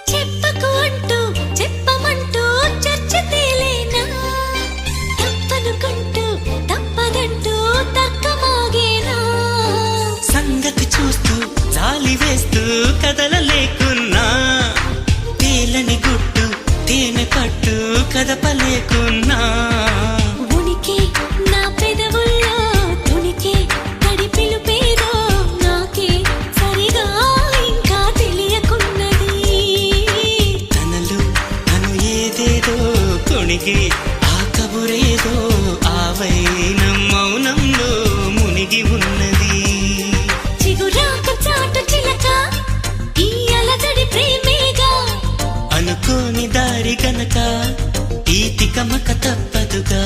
చెప్పకు అంటూ చెప్పమంటూ చర్చ తేలేనా తప్పనుకుంటూ తప్పదంటూ తక్కమాగేనా సంగతి చూస్తూ జాలి వేస్తూ కదలలేకున్నా తేలని గుట్టు తేనె పట్టు కదపలేకున్నా ఉనికి నా పెదవుల్లో తునికి తడి పిలుపేదో నాకే సరిగా ఇంకా తెలియకున్నది తనలు తను ఏదేదో కొణిగి ఆ కబురేదో ఆ వైనం మౌనంలో మునిగి ఉన్నది చిగురాకు చాటు చిలక ఈ అలజడి ప్రేమేగా అనుకోని దారి గనక ఈ తికమక తప్పదుగా